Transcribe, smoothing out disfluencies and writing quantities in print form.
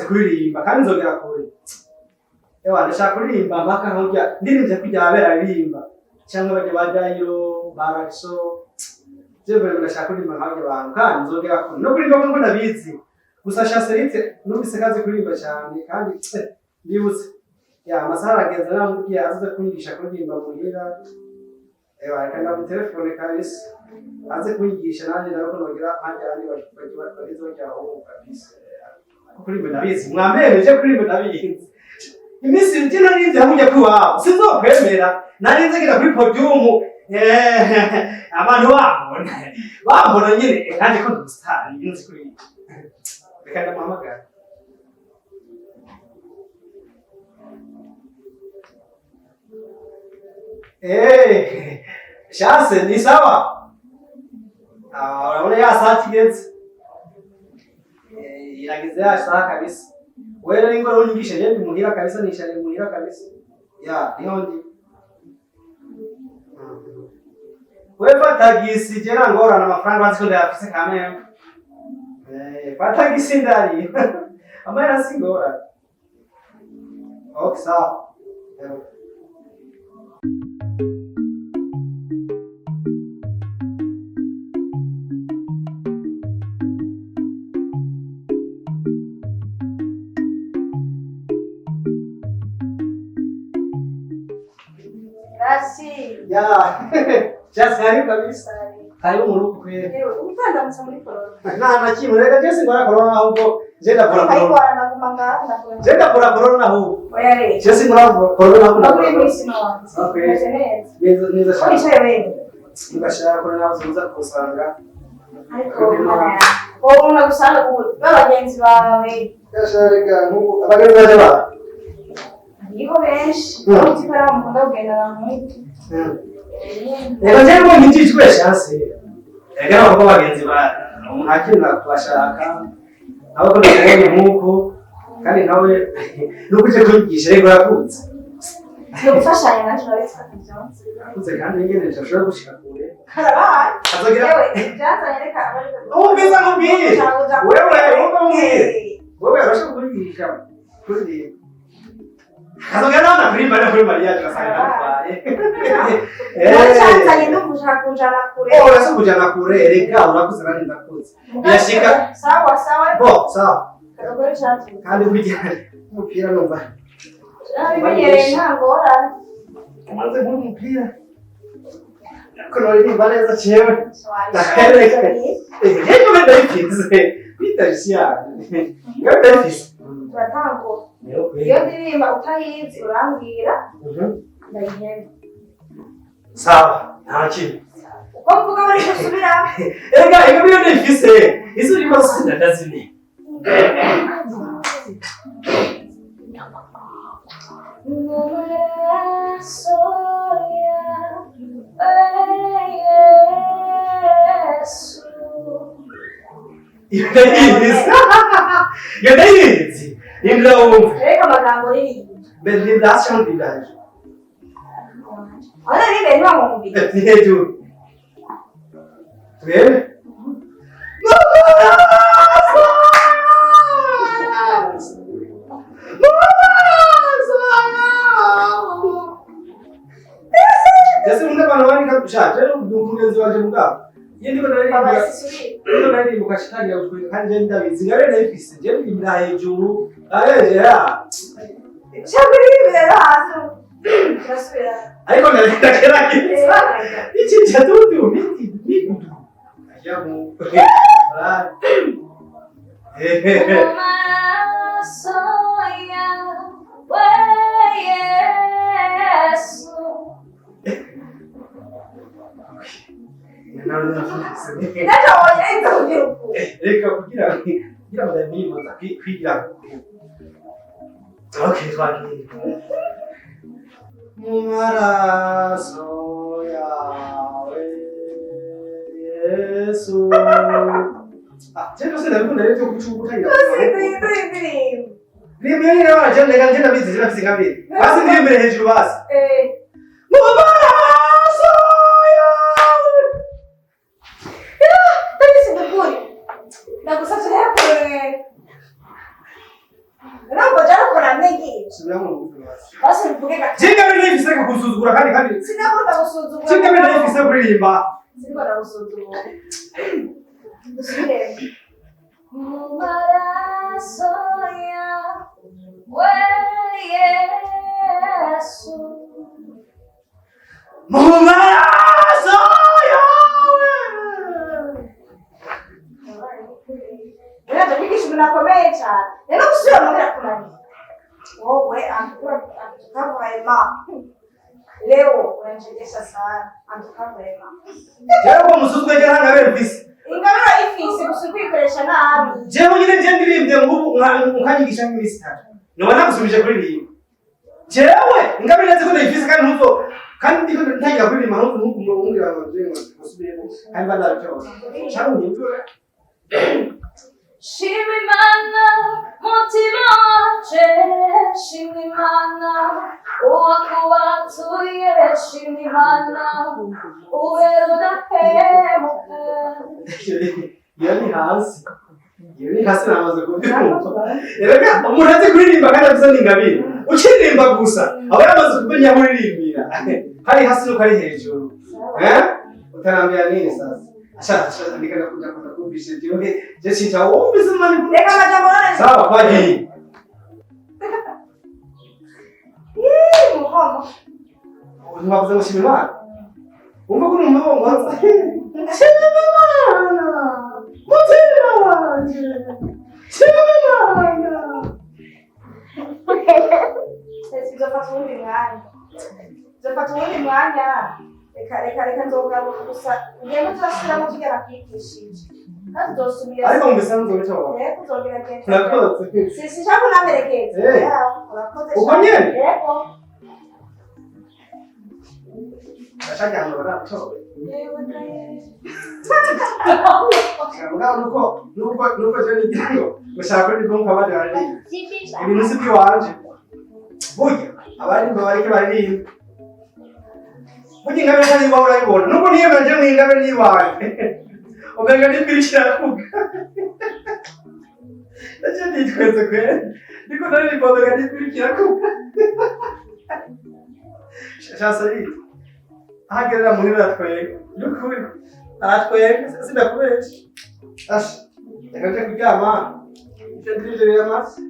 nzi kuririmba kandi nzogera kure. Ewa ndashaka kuririmba mpaka nk'urya ndirimvye kujya abera aririmba cyangwa bajya bajyayo baraso jewe ndashaka kuririmba nk'abandi bantu kandi nzogera kure no kuririmba kuko ndabizi gusa Chancelite numvise kazi kuririmba cyane kandi ndibutse ya amasaha arageze namubwiye azaze kunyigisha kuririmba muhira. Ewa kandi mu telefone kabisa aze kunyigisha nanjye ndako nogera kandi abandi bagizojyaho kabisa kuririmba ndabizi mwameneje kuririmba ndabizi imisi njina n'ibyo hamujya kwiwabo sinzokwemera nari nzegera kuri podium abantu bambona nyine kandi ko ndustar ibintu kuri reka ndamuhamagara. Chance ni sawa? Urabona ya saa kigeze irageze ya saa kabisa. Wewe ngo unyigishe je muhira kabisa nishare muhira kabisa. Ya niho ndi. Wewe fatagisi je ngora na mafaranga baziko ndayafise kamera. Fatagisi ndari. Amara singora. Okay sawa. Ya, just karibu kabisa. Karibu muruku kweli. Upanda msamuli corona. Na chimo reka jesi ngora corona huko. Jenda pora corona. Haikuwa na kumanga na kuna. Jenda pora corona huko. Oyale. Jesi ngora corona huko. Bakuri mwisi no. Okay. Niza shaka. Nisha wewe. Ngashaka corona uzuza kusanga. Ariko wowe unagusanga babagenzi bawe. Yasharika nuko abagenzi baje ba. Niko benshi. Ukikora mukunda kugenda namwe. Ego njyewe ngitijwe Chance. Egera ko bagenzi ba umuntu kubashaka. Abo ko ndabonye nkuko kandi nawe nukuje kwigisha rego yakunze. Yo gufashanya naje nawe twakijyanze. Yakunze kandi ngene ndashobora gushika kure. Karabaye. Azogira Yewe byanza yereka abari. Umbiza mubiri. Wewe arashaka kurigisha. Kuri Kazogira na kuri Maria tukasanga nabaye. Chanza yendo kushaka kure. Urasa kujana kure reka urakuze nani ndakuze. Yashika. Sawa. Sawa. Kagore chanza. Kandi kujya umupira numva. Bimenyereye ntangora. Maze umupira. Kono ni baleza chewe. Yego ndayifize. Bitashya. Ndayifize. Turatango. Iyo ndirimba utayizi urambwira. Ndayihemba. Sawa, nta kintu. Uko mvuga bari gusubira. Ega iyo ndifise. Izo ni maso ndazini. Yo dai Indra Reka magambo ni. Beli das chama de verdade. Olha ali, velho, vamos ouvir. É tu. Vê? Já se muda para onde que já não do mugenzi waje muga. Yindi ko nari Baba sisuri. ko nari mu kashikanya kandi je ndabizi ngare nayifise je ndimira hejuru. Ayeje ya. Chabiri rero hasi. Turasubira. Ariko ndakera iki cyatutu miti. Ajamu. Bara. Reka kugira ngo kwigira. Okay, twagiye. Maraso yawe Yesu. Jeno se ndaruko ndareto kuchungutangira. Rimwe ni nawe agenda ngenda bizi zirafise kabiri. Basi ndimere hejuru basi. Maraso yawe. Tani sibukuri. Nagusafira kure. ngoja gukora negi. Sinamu. Basi mvuge gato. Jinga bine ifise kusuzugura kandi. Sinakunda gusuzugura. Jinga bine ifise kuririmba. Sinakunda gusuzugura. Dusubire. Mumaraso yawe Yesu. Mumaraso yawe. Rero nigisha binakomeye cyane. Rero gusubira mu birakunaniye. Wowe antukavurema. Leo unanichelewesha sana. Antukavurema. Jewe musuzugwe jana ngabere bisi. Ingabira ifise gusukwikoresha nabi. Jewe nyine je ndirimbye ngubu nkanyigisha nk'imisi 3. Nobona gusubije kuririmba. Jewe ingabire nzi ko ndayifise kandi ntuzo kandi ndiko ntangira kuririmba ntukumbwira ngo je musubire kandi bandarabyo. Cyangwa nyimvura. Shimimana mutima wanje shimimana uwakuwatuye shimimana uweruda hemuka. Yani hasi. Yani hasi namaze kubyumva. Erega umuntu azi kuririmba kandi afite n'ingabire. Ukiririmba gusa aba yamaze kumenya kuririmbira. Hari hasi no kari hejuru. Utarambira nini sasa? Acha nikana kuja kubisha jioni. Je sinta wumvise mani. Reka majambo none. Sawa kwaje. Muhomo. Unavuza mushimimana. Umva kuno mubongo hanze. Shimimana. Mutima wanje. Shimimana. Sizofata uwundi mwanya. Zofata uwundi mwanya. Reka nzogaruka gusa ngende turasubiramo tugera kwigishije. Kandi dosubira. Ariko mbisanzwe bito. Kuzongera kenshi. Nakoze. Sishaka kunamerekeza. Urakoze. Uko nyene? Yego. Ashaka hano barato. Yewe naye. Nuko je nigiro. Gushaka ndi bonka bari ari. Ibintu si byanje. Burya abari bareke baririmba. Burya ingabire kandi baho urayibona. Nuko niyemeje mu ingabire nibaye. Umenga nibirikira kuga. Ndaje nitweze kwe. Niko nari bodoga nibirikira kuga. Shasari. Ahagerera muhira twege. Nukuri. Atwege sindakubesha. Ash. Reka nje kuryama. Icyo ndije biramaze.